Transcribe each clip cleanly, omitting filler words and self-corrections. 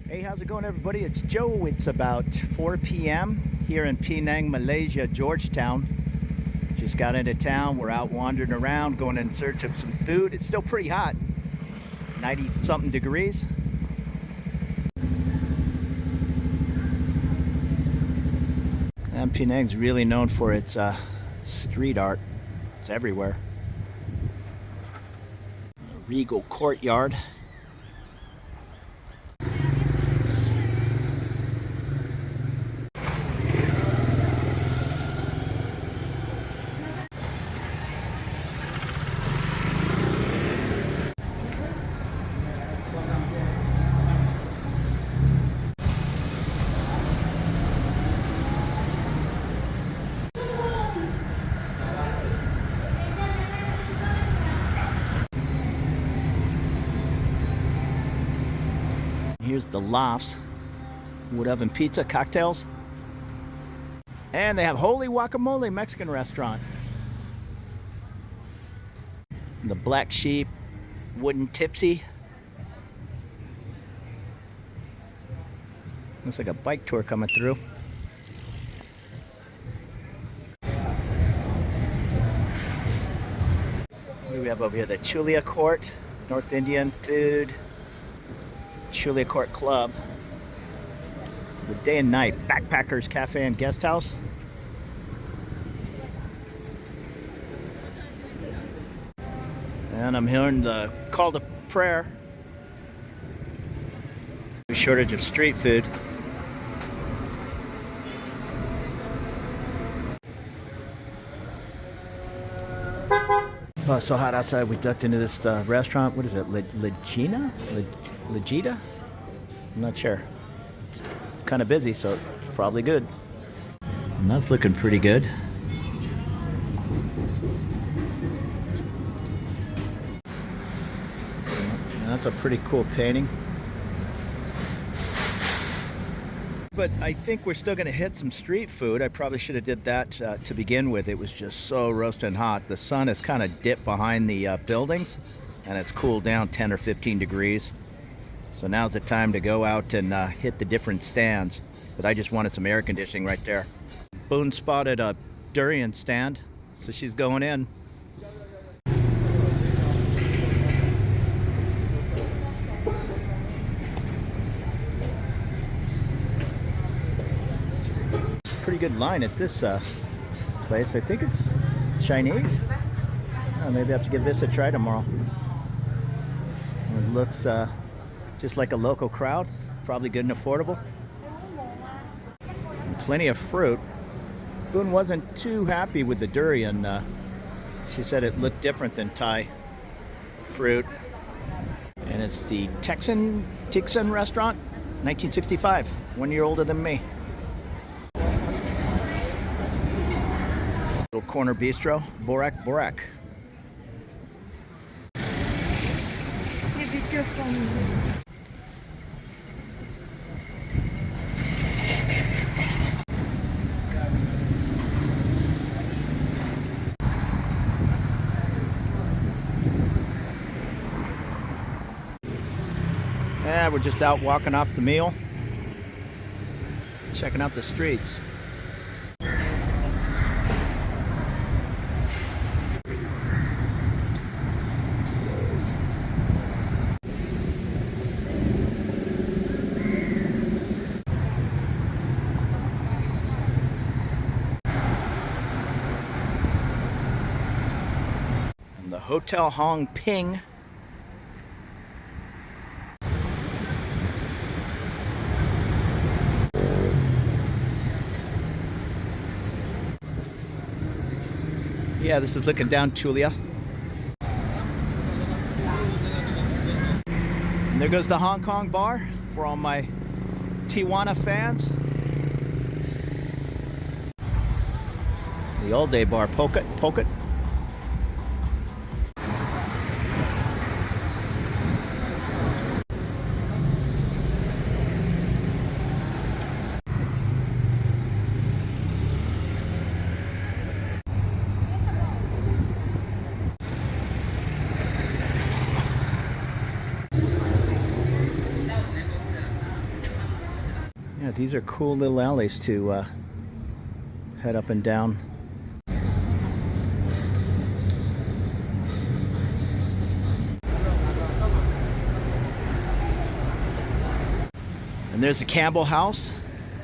Hey, how's it going, everybody? It's Joe. It's about 4 p.m. here in Penang, Malaysia, Georgetown. Just got into town. We're out wandering around, going in search of some food. It's still pretty hot, 90-something degrees. And Penang's really known for its street art. It's everywhere. Regal courtyard. Here's the Lofts, wood oven pizza, cocktails. And they have Holy Guacamole Mexican restaurant. The Black Sheep, Wooden Tipsy. Looks like a bike tour coming through. What do we have over here? The Chulia Court, North Indian food. Chulia Court Club. The day and night backpackers cafe and guest house. And I'm hearing the call to prayer. Shortage of street food. Oh, it's so hot outside. We ducked into this restaurant. What is it? Legina? Legita? I'm not sure. It's kind of busy, so it's probably good. And that's looking pretty good. And that's a pretty cool painting. But I think we're still going to hit some street food. I probably should have did that to begin with. It was just so roasting hot. The sun has kind of dipped behind the buildings, and it's cooled down 10 or 15 degrees. So now's the time to go out and hit the different stands. But I just wanted some air conditioning right there. Boone spotted a durian stand, so she's going in. Pretty good line at this place. I think it's Chinese. Maybe I have to give this a try tomorrow. It looks just like a local crowd. Probably good and affordable. And plenty of fruit. Boone wasn't too happy with the durian. She said it looked different than Thai fruit. And it's the Texan restaurant, 1965. 1 year older than me. Little corner bistro, Borak. Yeah, we're just out walking off the meal, checking out the streets. The Hotel Hong Ping. Yeah, this is looking down Chulia. And there goes the Hong Kong bar for all my Tijuana fans. The all day bar, Pocket. Yeah, these are cool little alleys to head up and down. And there's the Campbell House.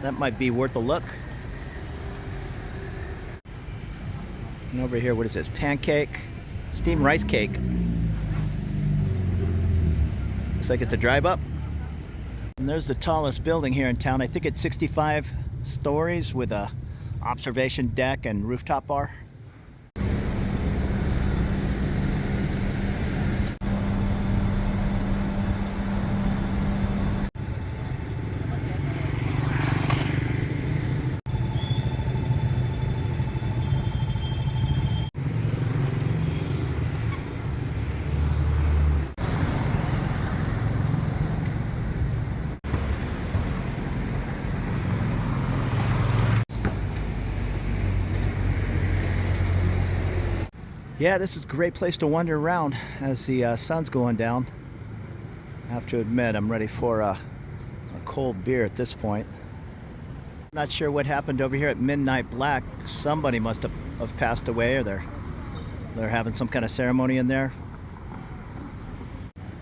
That might be worth a look. And over here, what is this? Pancake, steamed rice cake. Looks like it's a drive up. And there's the tallest building here in town. I think it's 65 stories with a observation deck and rooftop bar. Yeah, this is a great place to wander around as the sun's going down. I have to admit, I'm ready for a cold beer at this point. Not sure what happened over here at Midnight Black. Somebody must have passed away, or they're having some kind of ceremony in there.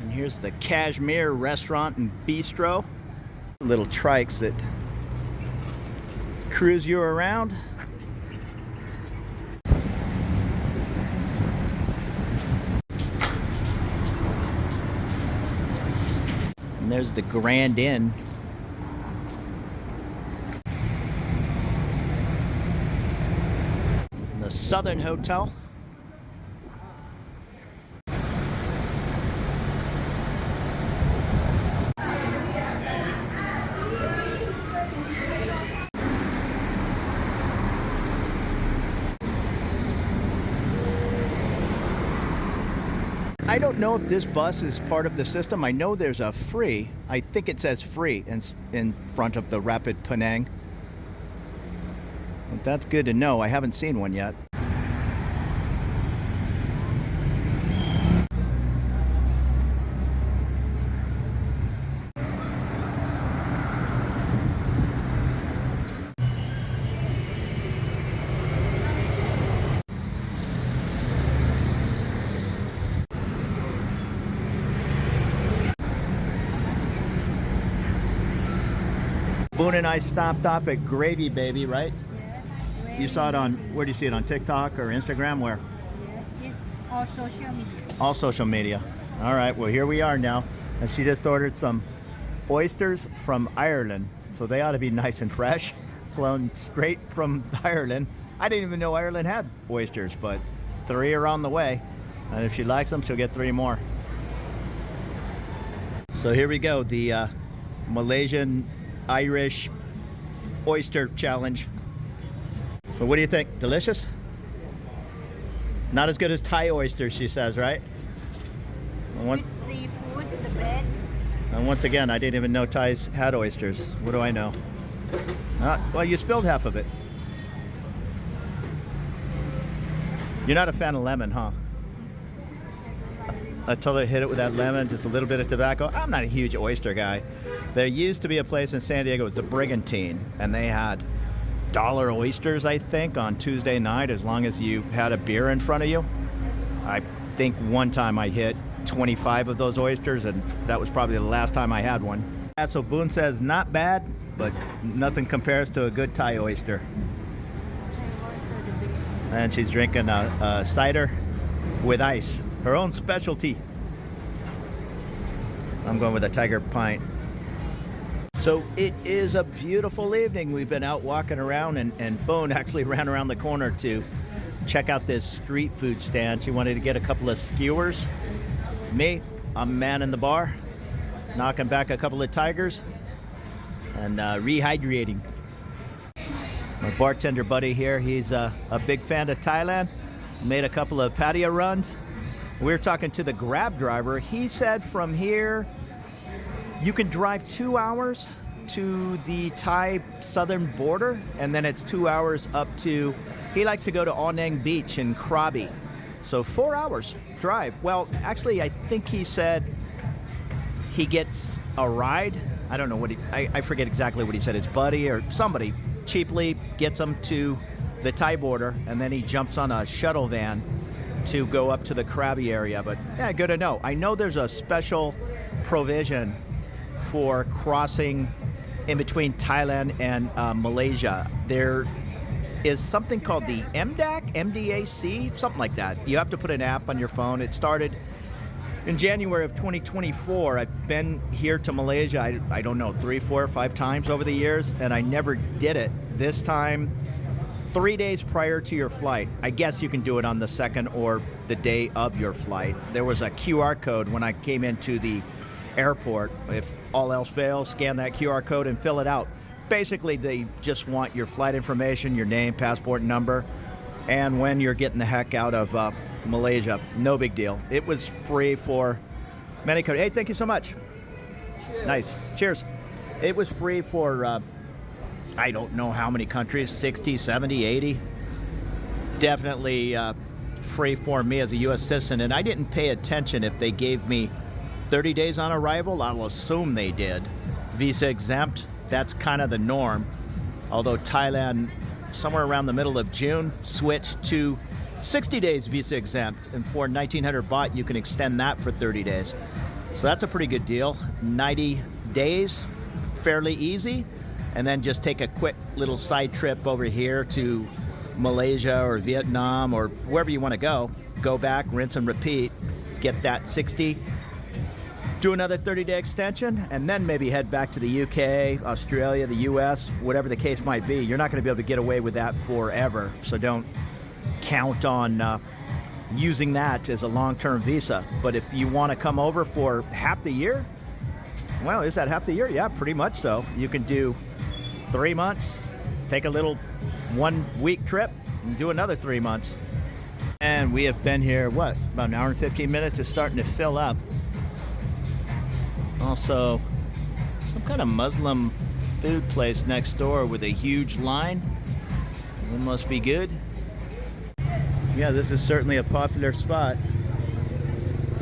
And here's the Kashmir Restaurant and Bistro. Little trikes that cruise you around. And there's the Grand Inn. The Southern Hotel. I don't know if this bus is part of the system. I know there's a free. I think it says free in front of the Rapid Penang. But that's good to know. I haven't seen one yet. Boone and I stopped off at Gravy Baby, right? Yes. You saw it on, where do you see it, on TikTok or Instagram? Where? Yes, all social media. All social media. All right, well, here we are now. And she just ordered some oysters from Ireland. So they ought to be nice and fresh, flown straight from Ireland. I didn't even know Ireland had oysters, but 3 are on the way. And if she likes them, she'll get 3 more. So here we go, the Malaysian Irish oyster challenge. So what do you think? Delicious? Not as good as Thai oysters, she says, right? With seafood, the bed. And once again, I didn't even know Thais had oysters. What do I know? Well, you spilled half of it. You're not a fan of lemon, huh? I told her to hit it with that lemon, just a little bit of tobacco. I'm not a huge oyster guy. There used to be a place in San Diego, it was the Brigantine, and they had dollar oysters, I think, on Tuesday night, as long as you had a beer in front of you. I think one time I hit 25 of those oysters, and that was probably the last time I had one. Yeah, so Boone says not bad, but nothing compares to a good Thai oyster. And she's drinking a cider with ice, her own specialty. I'm going with a Tiger Pint. So it is a beautiful evening. We've been out walking around, and Boone actually ran around the corner to check out this street food stand. She wanted to get a couple of skewers. Me, I'm man in the bar, knocking back a couple of tigers and rehydrating. My bartender buddy here, he's a big fan of Thailand. Made a couple of patio runs. We were talking to the Grab driver. He said from here, you can drive 2 hours to the Thai southern border, and then it's 2 hours up to, he likes to go to Onang Beach in Krabi. So 4 hours drive. Well, actually, I think he said he gets a ride I don't know what I forget exactly what he said. His buddy or somebody cheaply gets him to the Thai border, and then he jumps on a shuttle van to go up to the Krabi area. But yeah, good to know. I know there's a special provision for crossing in between Thailand and Malaysia. There is something called the MDAC, something like that. You have to put an app on your phone. It started in January of 2024. I've been here to Malaysia, I don't know, 3, 4, 5 times over the years, and I never did it. This time, 3 days prior to your flight. I guess you can do it on the second or the day of your flight. There was a QR code when I came into the airport. If all else fails, scan that QR code and fill it out. Basically, they just want your flight information, your name, passport number, and when you're getting the heck out of Malaysia. No big deal. It was free for many countries. Hey, thank you so much. Cheers. Nice. Cheers. It was free for I don't know how many countries, 60, 70, 80. Definitely free for me as a U.S. citizen, and I didn't pay attention if they gave me 30 days on arrival. I'll assume they did. Visa exempt, that's kind of the norm. Although Thailand, somewhere around the middle of June, switched to 60 days visa exempt, and for 1,900 baht you can extend that for 30 days. So that's a pretty good deal. 90 days, fairly easy, and then just take a quick little side trip over here to Malaysia or Vietnam or wherever you want to go. Go back, rinse and repeat, get that 60, do another 30-day extension, and then maybe head back to the UK, Australia, the US, whatever the case might be. You're not going to be able to get away with that forever, so don't count on using that as a long-term visa. But if you want to come over for half the year, well, is that half the year? Yeah, pretty much so. You can do 3 months, take a little 1 week trip, and do another 3 months. And we have been here, what, about an hour and 15 minutes. It's starting to fill up. Also, some kind of Muslim food place next door with a huge line. It must be good. Yeah, this is certainly a popular spot.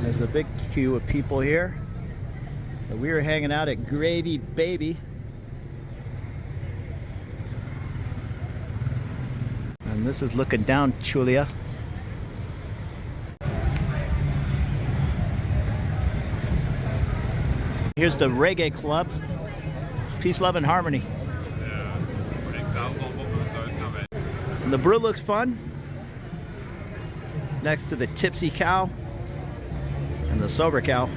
There's a big queue of people here. But we were hanging out at Gravy Baby. And this is looking down Chulia. Here's the reggae club. Peace, love, and harmony. And the brew looks fun. Next to the tipsy cow and the sober cow.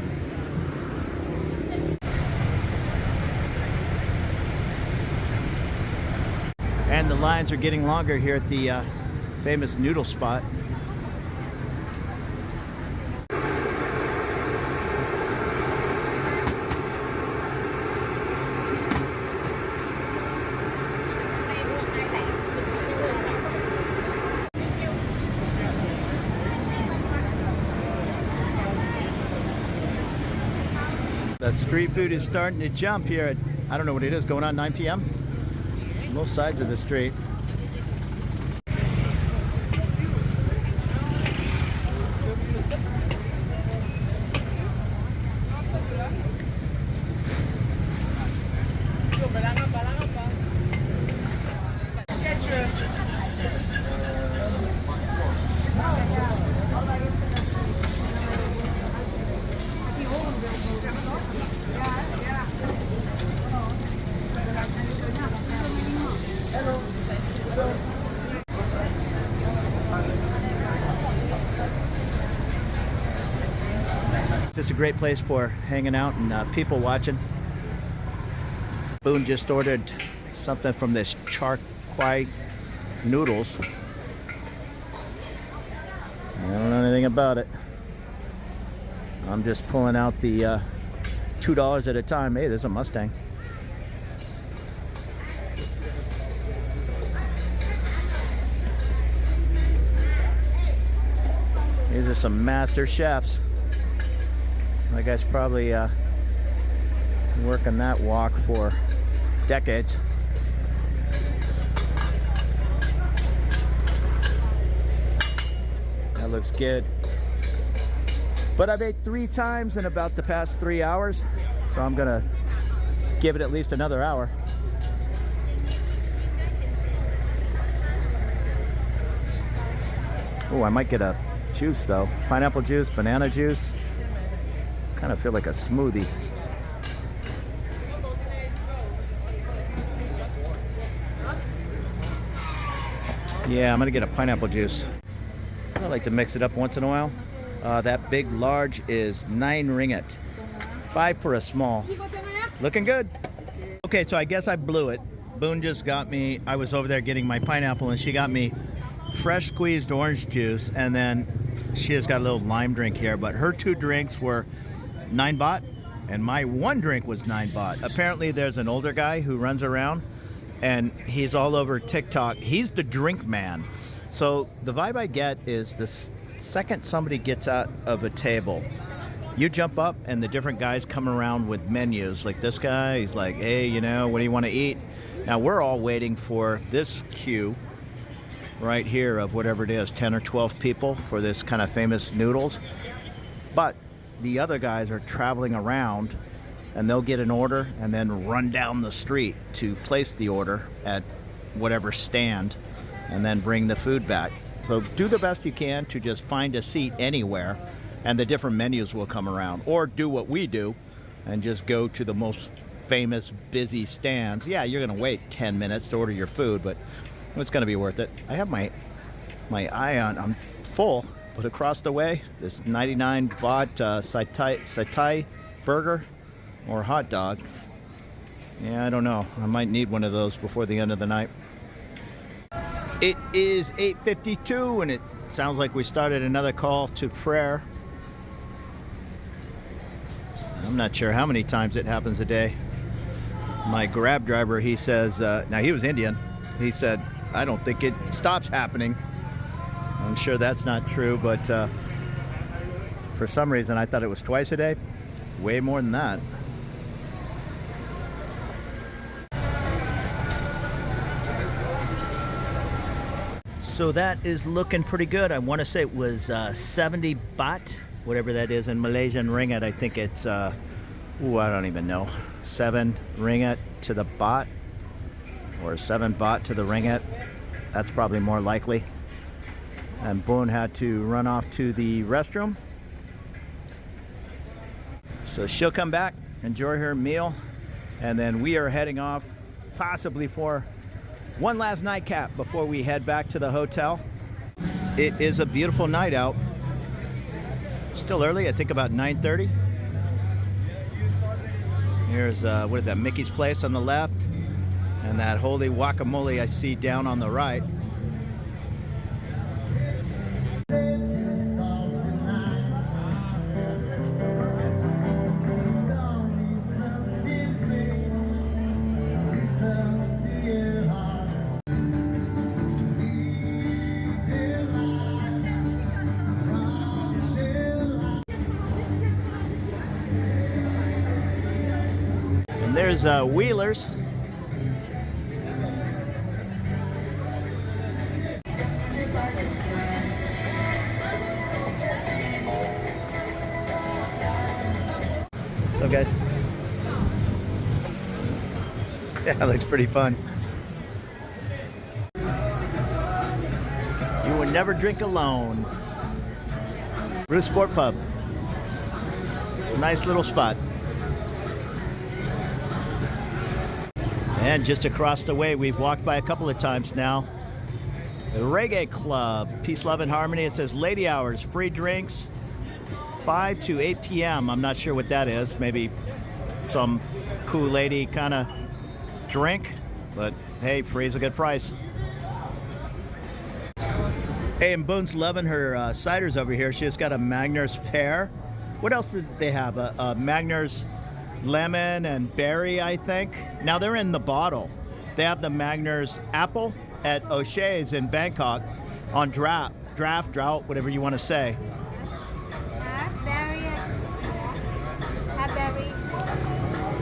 And the lines are getting longer here at the famous noodle spot. The street food is starting to jump here at, I don't know what it is, going on 9 p.m. on both sides of the street. Just a great place for hanging out and people watching. Boone just ordered something from this char kwai noodles. I don't know anything about it. I'm just pulling out the $2 at a time. Hey, there's a Mustang. These are some master chefs. My guy's probably working that wok for decades. That looks good. But I've ate 3 times in about the past 3 hours, so I'm gonna give it at least another hour. Oh, I might get a juice though. Pineapple juice, banana juice. Kind of feel like a smoothie. Yeah, I'm gonna get a pineapple juice. I like to mix it up once in a while. That big large is 9 ringgit. 5 for a small. Looking good. Okay, so I guess I blew it. Boone just got me, I was over there getting my pineapple and she got me fresh squeezed orange juice, and then she has got a little lime drink here, but her 2 drinks were 9 baht and my 1 drink was 9 baht. Apparently there's an older guy who runs around and he's all over TikTok. He's the drink man. So the vibe I get is the second somebody gets out of a table, you jump up and the different guys come around with menus. Like this guy, he's like, hey, you know, what do you want to eat? Now we're all waiting for this queue right here of whatever it is, 10 or 12 people for this kind of famous noodles. But the other guys are traveling around and they'll get an order and then run down the street to place the order at whatever stand and then bring the food back. So do the best you can to just find a seat anywhere and the different menus will come around. Or do what we do and just go to the most famous busy stands. Yeah, you're gonna wait 10 minutes to order your food, but it's gonna be worth it. I have my eye on, I'm full, but across the way, this 99 baht satay burger or hot dog. Yeah, I don't know. I might need one of those before the end of the night. It is 8:52 and it sounds like we started another call to prayer. I'm not sure how many times it happens a day. My Grab driver, he says, now he was Indian, he said, I don't think it stops happening. I'm sure that's not true, but for some reason I thought it was twice a day. Way more than that. So that is looking pretty good. I want to say it was 70 baht, whatever that is in Malaysian ringgit. I think it's, I don't even know. 7 ringgit to the baht, or 7 baht to the ringgit. That's probably more likely. And Boone had to run off to the restroom. So she'll come back, enjoy her meal, and then we are heading off possibly for one last nightcap before we head back to the hotel. It is a beautiful night out. Still early, I think about 9:30. Here's, what is that, Mickey's Place on the left, and that holy guacamole I see down on the right. There's Wheelers. What's up, guys? Yeah, that looks pretty fun. You would never drink alone. Bruce Sport Pub. Nice little spot. And just across the way, we've walked by a couple of times now, the Reggae Club, Peace, Love, and Harmony. It says lady hours, free drinks, 5 to 8 p.m. I'm not sure what that is. Maybe some cool lady kind of drink, but hey, free is a good price. Hey, and Boone's loving her ciders over here. She just got a Magners pear. What else did they have? A Magners lemon and berry, I think. Now they're in the bottle. They have the Magners apple at O'Shea's in Bangkok on drought, whatever you want to say. Berry.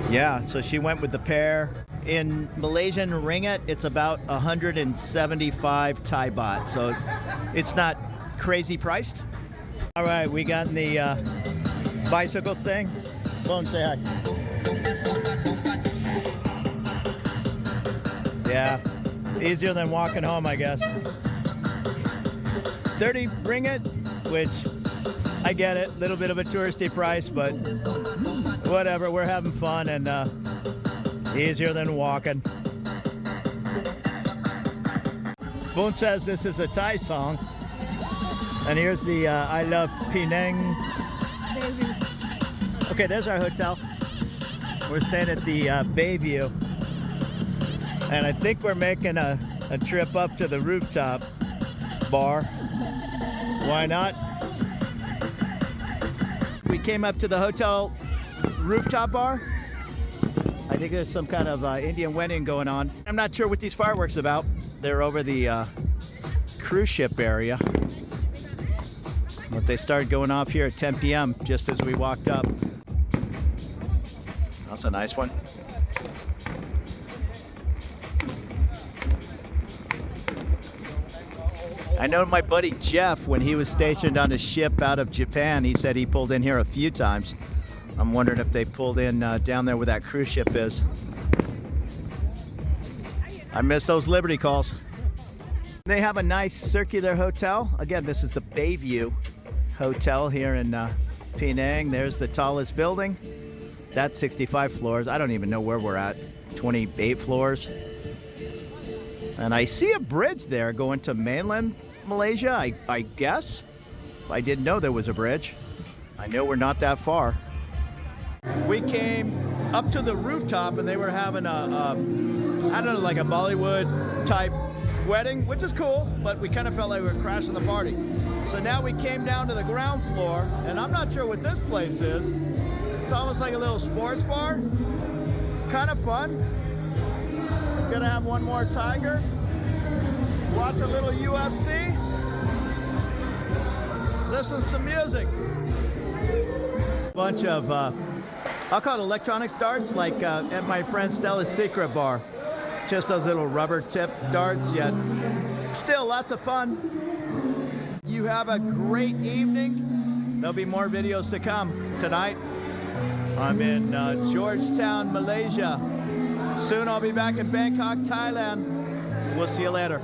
Yeah, so she went with the pear. In Malaysian ringgit, it's about 175 Thai baht. So it's not crazy priced. All right, we got in the bicycle thing. Boone, say hi. Yeah, easier than walking home, I guess. 30 ringgit, which I get it, little bit of a touristy price, but whatever, we're having fun and easier than walking. Boone says this is a Thai song, and here's the I Love Penang. Okay, there's our hotel. We're staying at the Bayview, and I think we're making a trip up to the rooftop bar. Why not? We came up to the hotel rooftop bar. I think there's some kind of Indian wedding going on. I'm not sure what these fireworks are about. They're over the cruise ship area. But they started going off here at 10 p.m. just as we walked up. That's a nice one. I know my buddy Jeff, when he was stationed on a ship out of Japan, he said he pulled in here a few times. I'm wondering if they pulled in down there where that cruise ship is. I miss those Liberty calls. They have a nice circular hotel. Again, this is the Bayview Hotel here in Penang. There's the tallest building. That's 65 floors. I don't even know where we're at. 28 floors. And I see a bridge there going to mainland Malaysia, I guess. I didn't know there was a bridge. I know we're not that far. We came up to the rooftop and they were having a I don't know, like a Bollywood type wedding, which is cool, but we kind of felt like we were crashing the party. So now we came down to the ground floor, and I'm not sure what this place is. It's almost like a little sports bar. Kind of fun. Gonna have one more tiger. Watch a little UFC. Listen to some music. Bunch of, I'll call it electronics darts, like at my friend Stella's Secret Bar. Just those little rubber tip darts, yet still lots of fun. You have a great evening. There'll be more videos to come tonight. I'm in Georgetown, Malaysia. Soon I'll be back in Bangkok, Thailand. We'll see you later.